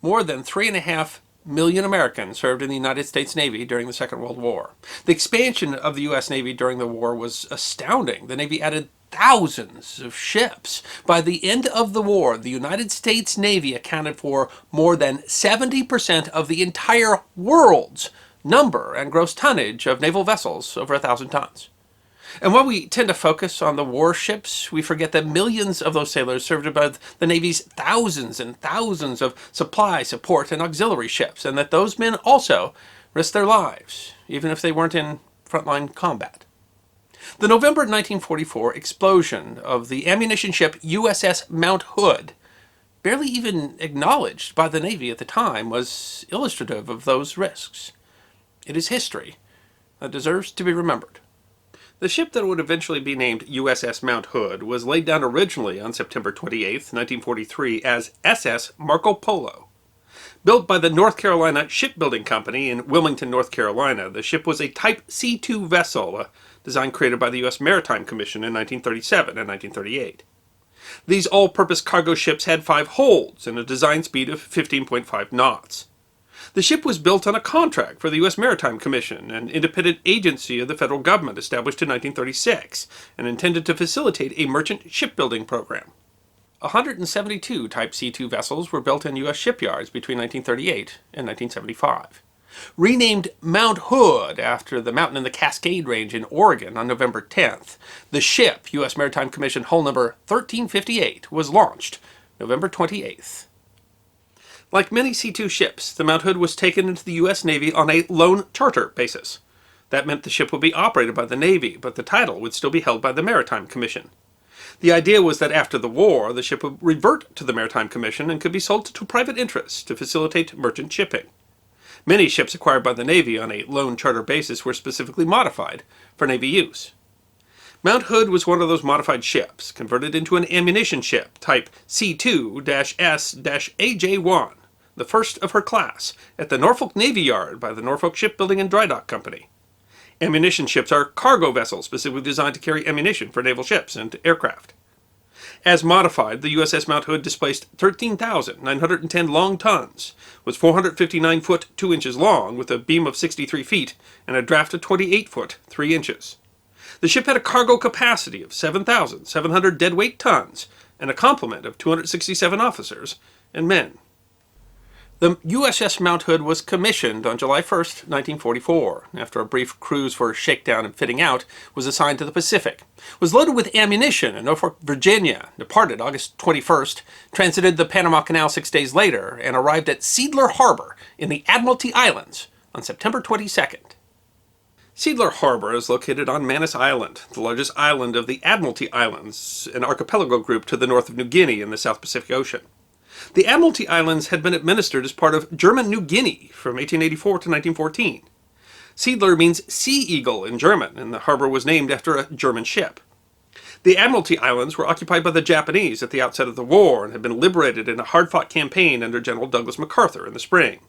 More than 3.5 million Americans served in the United States Navy during the Second World War. The expansion of the U.S. Navy during the war was astounding. The Navy added thousands of ships. By the end of the war, the United States Navy accounted for more than 70% of the entire world's number and gross tonnage of naval vessels over 1,000 tons. And while we tend to focus on the warships, we forget that millions of those sailors served aboard the Navy's thousands and thousands of supply, support, and auxiliary ships, and that those men also risked their lives, even if they weren't in frontline combat. The November 1944 explosion of the ammunition ship USS Mount Hood, barely even acknowledged by the Navy at the time, was illustrative of those risks. It is history that deserves to be remembered. The ship that would eventually be named USS Mount Hood was laid down originally on September 28, 1943 as SS Marco Polo. Built by the North Carolina Shipbuilding Company in Wilmington, North Carolina, the ship was a Type C2 vessel, a design created by the U.S. Maritime Commission in 1937 and 1938. These all-purpose cargo ships had 5 holds and a design speed of 15.5 knots. The ship was built on a contract for the U.S. Maritime Commission, an independent agency of the federal government established in 1936, and intended to facilitate a merchant shipbuilding program. 172 Type C2 vessels were built in U.S. shipyards between 1938 and 1975. Renamed Mount Hood after the mountain in the Cascade Range in Oregon on November 10th, the ship, U.S. Maritime Commission hull number 1358, was launched November 28th. Like many C-2 ships, the Mount Hood was taken into the U.S. Navy on a loan charter basis. That meant the ship would be operated by the Navy, but the title would still be held by the Maritime Commission. The idea was that after the war, the ship would revert to the Maritime Commission and could be sold to private interests to facilitate merchant shipping. Many ships acquired by the Navy on a loan charter basis were specifically modified for Navy use. Mount Hood was one of those modified ships, converted into an ammunition ship, type C2-S-AJ1, the first of her class, at the Norfolk Navy Yard by the Norfolk Shipbuilding and Dry Dock Company. Ammunition ships are cargo vessels specifically designed to carry ammunition for naval ships and aircraft. As modified, the USS Mount Hood displaced 13,910 long tons, was 459 foot 2 inches long with a beam of 63 feet and a draft of 28 foot 3 inches. The ship had a cargo capacity of 7,700 deadweight tons and a complement of 267 officers and men. The USS Mount Hood was commissioned on July 1, 1944. After a brief cruise for shakedown and fitting out, was assigned to the Pacific. Was loaded with ammunition in Norfolk, Virginia, departed August 21st, transited the Panama Canal 6 days later, and arrived at Siedler Harbor in the Admiralty Islands on September 22nd. Siedler Harbor is located on Manus Island, the largest island of the Admiralty Islands, an archipelago group to the north of New Guinea in the South Pacific Ocean. The Admiralty Islands had been administered as part of German New Guinea from 1884 to 1914. Siedler means sea eagle in German, and the harbor was named after a German ship. The Admiralty Islands were occupied by the Japanese at the outset of the war and had been liberated in a hard-fought campaign under General Douglas MacArthur in the spring.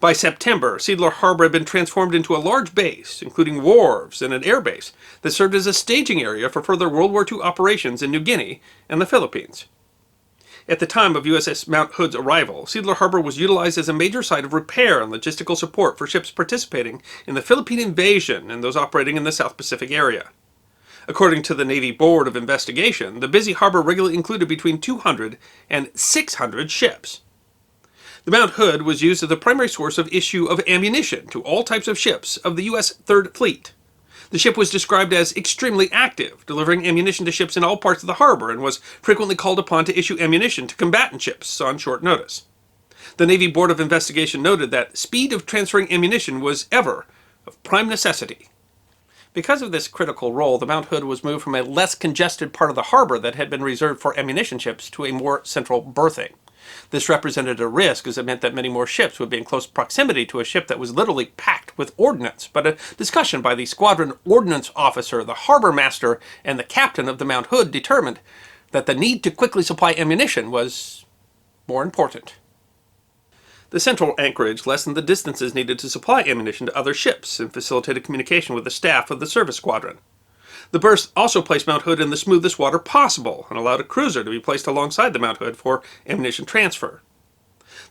By September, Siedler Harbor had been transformed into a large base, including wharves and an air base that served as a staging area for further World War II operations in New Guinea and the Philippines. At the time of USS Mount Hood's arrival, Siedler Harbor was utilized as a major site of repair and logistical support for ships participating in the Philippine invasion and those operating in the South Pacific area. According to the Navy Board of Investigation, the busy harbor regularly included between 200 and 600 ships. The Mount Hood was used as the primary source of issue of ammunition to all types of ships of the U.S. Third Fleet. The ship was described as extremely active, delivering ammunition to ships in all parts of the harbor, and was frequently called upon to issue ammunition to combatant ships on short notice. The Navy Board of Investigation noted that speed of transferring ammunition was ever of prime necessity. Because of this critical role, the Mount Hood was moved from a less congested part of the harbor that had been reserved for ammunition ships to a more central berthing. This represented a risk as it meant that many more ships would be in close proximity to a ship that was literally packed with ordnance, but a discussion by the squadron ordnance officer, the harbor master, and the captain of the Mount Hood determined that the need to quickly supply ammunition was more important. The central anchorage lessened the distances needed to supply ammunition to other ships and facilitated communication with the staff of the service squadron. The berth also placed Mount Hood in the smoothest water possible and allowed a cruiser to be placed alongside the Mount Hood for ammunition transfer.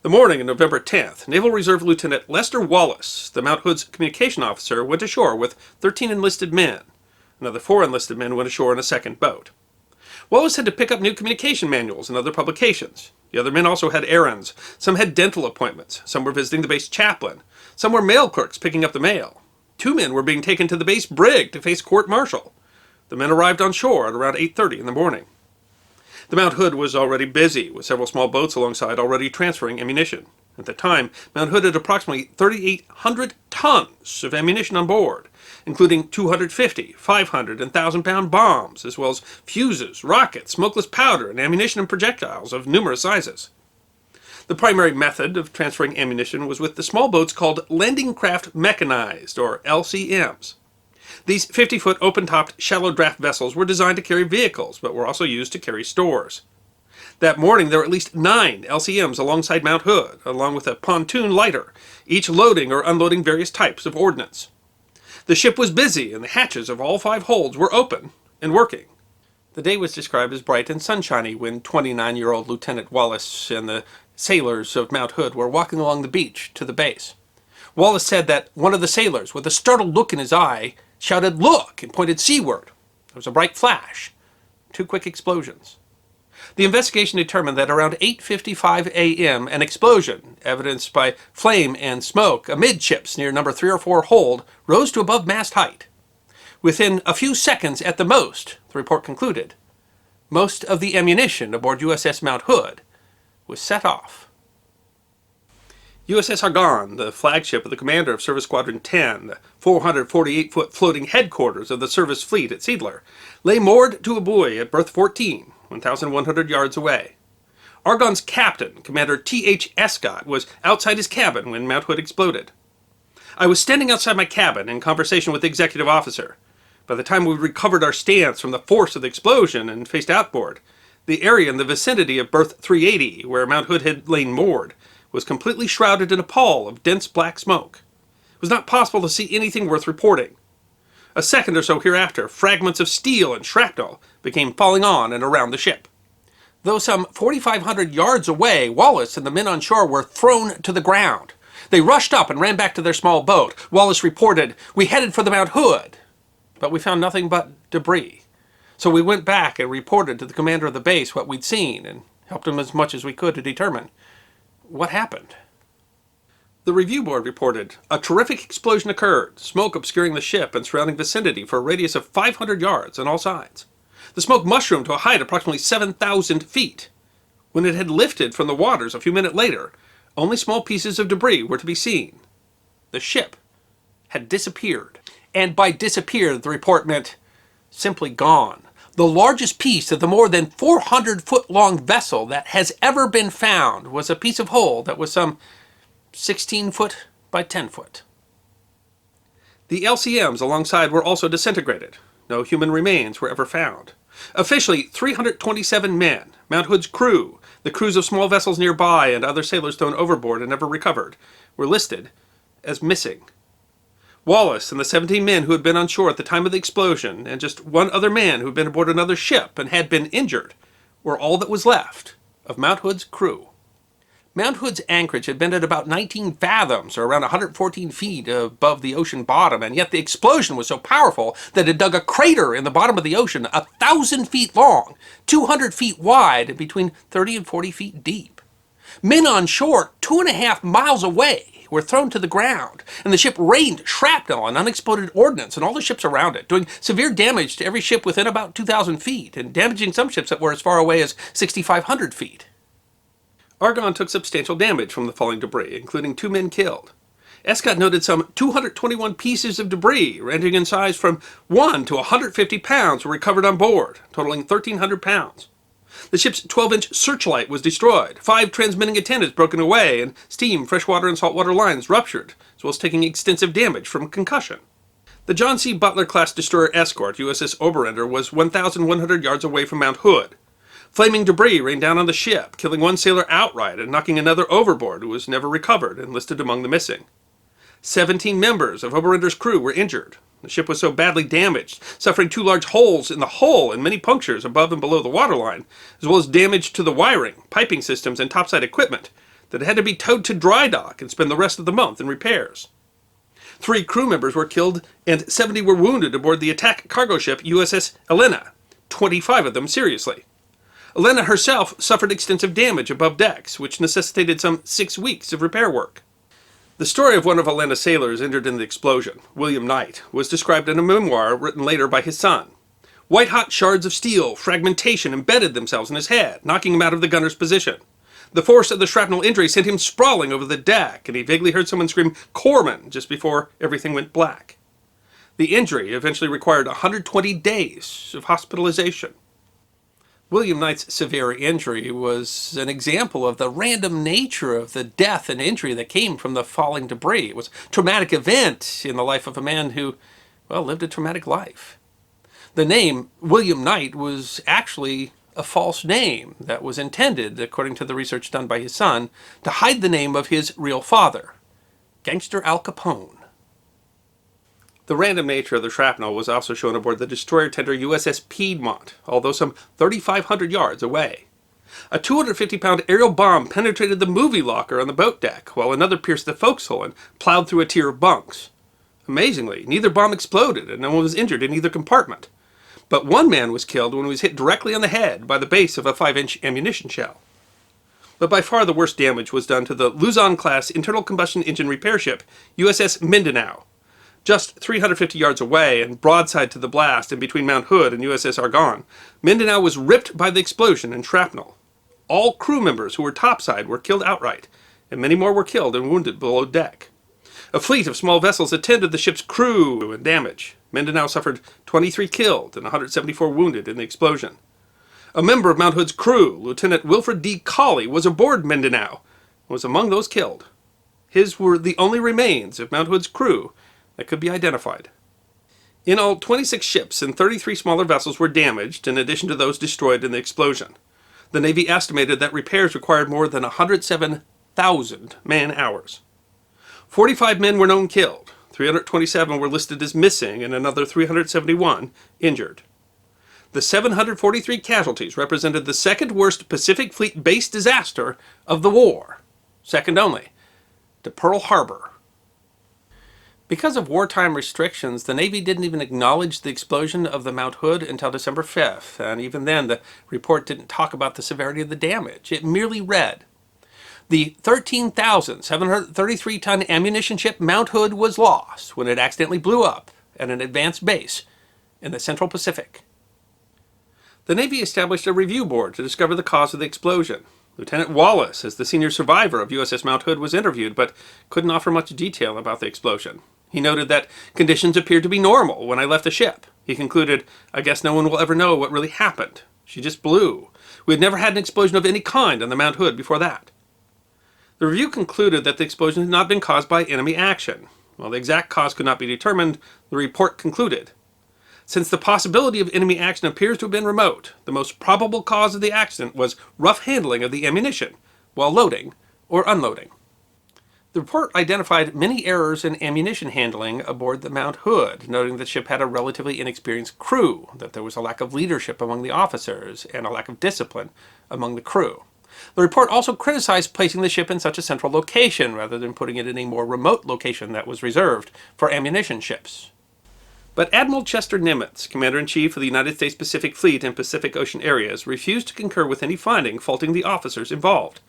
The morning of November 10th, Naval Reserve Lieutenant Lester Wallace, the Mount Hood's communication officer, went ashore with 13 enlisted men. Another 4 enlisted men went ashore in a second boat. Wallace had to pick up new communication manuals and other publications. The other men also had errands. Some had dental appointments. Some were visiting the base chaplain. Some were mail clerks picking up the mail. 2 men were being taken to the base brig to face court-martial. The men arrived on shore at around 8:30 in the morning. The Mount Hood was already busy, with several small boats alongside already transferring ammunition. At the time, Mount Hood had approximately 3,800 tons of ammunition on board, including 250, 500, and 1,000-pound bombs, as well as fuses, rockets, smokeless powder, and ammunition and projectiles of numerous sizes. The primary method of transferring ammunition was with the small boats called Landing Craft Mechanized, or LCMs. These 50-foot open-topped shallow draft vessels were designed to carry vehicles, but were also used to carry stores. That morning there were at least 9 LCMs alongside Mount Hood, along with a pontoon lighter, each loading or unloading various types of ordnance. The ship was busy, and the hatches of all 5 holds were open and working. The day was described as bright and sunshiny when 29-year-old Lieutenant Wallace and the sailors of Mount Hood were walking along the beach to the base. Wallace said that one of the sailors, with a startled look in his eye, shouted, "Look!" and pointed seaward. There was a bright flash. 2 quick explosions. The investigation determined that around 8:55 a.m. an explosion, evidenced by flame and smoke amidships near number 3 or 4 hold, rose to above mast height. Within a few seconds at the most, the report concluded, most of the ammunition aboard USS Mount Hood was set off. USS Argonne, the flagship of the commander of Service Squadron 10, the 448-foot floating headquarters of the service fleet at Siedler, lay moored to a buoy at berth 14, 1,100 yards away. Argonne's captain, Commander T.H. Escott, was outside his cabin when Mount Hood exploded. I was standing outside my cabin in conversation with the executive officer. By the time we recovered our stance from the force of the explosion and faced outboard, the area in the vicinity of berth 380, where Mount Hood had lain moored, was completely shrouded in a pall of dense black smoke. It was not possible to see anything worth reporting. A second or so hereafter, fragments of steel and shrapnel began falling on and around the ship. Though some 4,500 yards away, Wallace and the men on shore were thrown to the ground. They rushed up and ran back to their small boat. Wallace reported, "We headed for the Mount Hood, but we found nothing but debris. So we went back and reported to the commander of the base what we'd seen and helped him as much as we could to determine what happened." The review board reported, "A terrific explosion occurred, smoke obscuring the ship and surrounding vicinity for a radius of 500 yards on all sides. The smoke mushroomed to a height of approximately 7,000 feet. When it had lifted from the waters a few minutes later, only small pieces of debris were to be seen. The ship had disappeared." And by disappeared, the report meant simply gone. The largest piece of the more than 400-foot-long vessel that has ever been found was a piece of hull that was some 16 foot by 10 foot. The LCMs alongside were also disintegrated. No human remains were ever found. Officially, 327 men, Mount Hood's crew, the crews of small vessels nearby, and other sailors thrown overboard and never recovered, were listed as missing. Wallace and the 17 men who had been on shore at the time of the explosion, and just 1 other man who had been aboard another ship and had been injured, were all that was left of Mount Hood's crew. Mount Hood's anchorage had been at about 19 fathoms, or around 114 feet above the ocean bottom, and yet the explosion was so powerful that it dug a crater in the bottom of the ocean 1,000 feet long, 200 feet wide, and between 30 and 40 feet deep. Men on shore 2.5 miles away were thrown to the ground, and the ship rained shrapnel and unexploded ordnance on all the ships around it, doing severe damage to every ship within about 2,000 feet, and damaging some ships that were as far away as 6,500 feet. Argonne took substantial damage from the falling debris, including 2 men killed. Escott noted some 221 pieces of debris, ranging in size from 1 to 150 pounds, were recovered on board, totaling 1,300 pounds. The ship's 12-inch searchlight was destroyed, 5 transmitting antennas broken away, and steam, freshwater, and saltwater lines ruptured, as well as taking extensive damage from concussion. The John C. Butler-class destroyer escort, USS Oberender, was 1,100 yards away from Mount Hood. Flaming debris rained down on the ship, killing 1 sailor outright and knocking another overboard who was never recovered and listed among the missing. 17 members of Oberender's crew were injured. The ship was so badly damaged, suffering 2 large holes in the hull and many punctures above and below the waterline, as well as damage to the wiring, piping systems, and topside equipment, that it had to be towed to dry dock and spend the rest of the month in repairs. 3 crew members were killed and 70 were wounded aboard the attack cargo ship USS Elena, 25 of them seriously. Elena herself suffered extensive damage above decks, which necessitated some 6 weeks of repair work. The story of one of Elena's sailors injured in the explosion, William Knight, was described in a memoir written later by his son. White-hot shards of steel, fragmentation embedded themselves in his head, knocking him out of the gunner's position. The force of the shrapnel injury sent him sprawling over the deck, and he vaguely heard someone scream, "Corpsman," just before everything went black. The injury eventually required 120 days of hospitalization. William Knight's severe injury was an example of the random nature of the death and injury that came from the falling debris. It was a traumatic event in the life of a man who, well, lived a traumatic life. The name William Knight was actually a false name that was intended, according to the research done by his son, to hide the name of his real father, Gangster Al Capone. The random nature of the shrapnel was also shown aboard the destroyer tender USS Piedmont, although some 3,500 yards away. A 250-pound aerial bomb penetrated the movie locker on the boat deck, while another pierced the forecastle and plowed through a tier of bunks. Amazingly, neither bomb exploded and no one was injured in either compartment. But one man was killed when he was hit directly on the head by the base of a 5-inch ammunition shell. But by far the worst damage was done to the Luzon-class internal combustion engine repair ship USS Mindanao. Just 350 yards away and broadside to the blast in between Mount Hood and USS Argonne, Mindanao was ripped by the explosion and shrapnel. All crew members who were topside were killed outright, and many more were killed and wounded below deck. A fleet of small vessels attended the ship's crew and damage. Mindanao suffered 23 killed and 174 wounded in the explosion. A member of Mount Hood's crew, Lieutenant Wilfred D. Cawley, was aboard Mindanao and was among those killed. His were the only remains of Mount Hood's crew that could be identified. In all, 26 ships and 33 smaller vessels were damaged, in addition to those destroyed in the explosion. The Navy estimated that repairs required more than 107,000 man-hours. 45 men were known killed, 327 were listed as missing, and another 371 injured. The 743 casualties represented the second worst Pacific Fleet base disaster of the war, second only to Pearl Harbor. Because of wartime restrictions, the Navy didn't even acknowledge the explosion of the Mount Hood until December 5th, and even then the report didn't talk about the severity of the damage. It merely read, "The 13,733-ton ammunition ship Mount Hood was lost when it accidentally blew up at an advanced base in the Central Pacific." The Navy established a review board to discover the cause of the explosion. Lieutenant Wallace, as the senior survivor of USS Mount Hood, was interviewed, but couldn't offer much detail about the explosion. He noted that conditions appeared to be normal when I left the ship. He concluded, "I guess no one will ever know what really happened. She just blew. We had never had an explosion of any kind on the Mount Hood before that." The review concluded that the explosion had not been caused by enemy action. While the exact cause could not be determined, the report concluded, "Since the possibility of enemy action appears to have been remote, the most probable cause of the accident was rough handling of the ammunition while loading or unloading." The report identified many errors in ammunition handling aboard the Mount Hood, noting the ship had a relatively inexperienced crew, that there was a lack of leadership among the officers, and a lack of discipline among the crew. The report also criticized placing the ship in such a central location, rather than putting it in a more remote location that was reserved for ammunition ships. But Admiral Chester Nimitz, Commander-in-Chief of the United States Pacific Fleet in Pacific Ocean areas, refused to concur with any finding faulting the officers involved,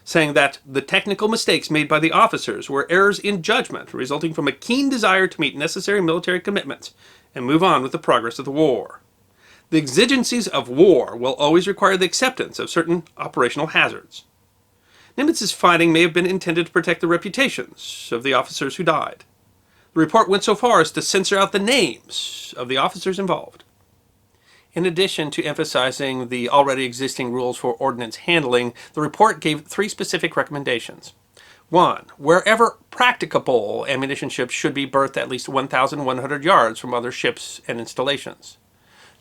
saying that the technical mistakes made by the officers were errors in judgment resulting from a keen desire to meet necessary military commitments and move on with the progress of the war. The exigencies of war will always require the acceptance of certain operational hazards. Nimitz's finding may have been intended to protect the reputations of the officers who died. The report went so far as to censor out the names of the officers involved. In addition to emphasizing the already existing rules for ordnance handling, the report gave 3 specific recommendations. 1. Wherever practicable, ammunition ships should be berthed at least 1,100 yards from other ships and installations.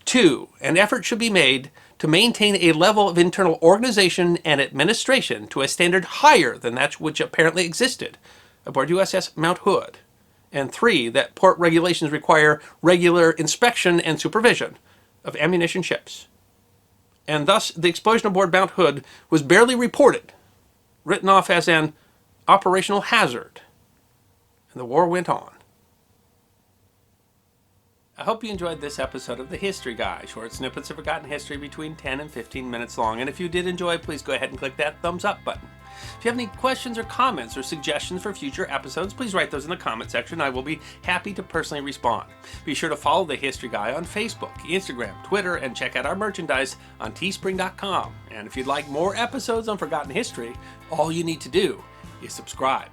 2. An effort should be made to maintain a level of internal organization and administration to a standard higher than that which apparently existed aboard USS Mount Hood. And 3. That port regulations require regular inspection and supervision of ammunition ships. And thus, the explosion aboard Mount Hood was barely reported written off as an operational hazard, and the war went on. I hope you enjoyed this episode of The History Guy, short snippets of forgotten history between 10 and 15 minutes long. And if you did enjoy, please go ahead and click that thumbs up button. If you have any questions or comments or suggestions for future episodes, please write those in the comment section. I will be happy to personally respond. Be sure to follow The History Guy on Facebook, Instagram, Twitter, and check out our merchandise on teespring.com. And if you'd like more episodes on forgotten history, all you need to do is subscribe.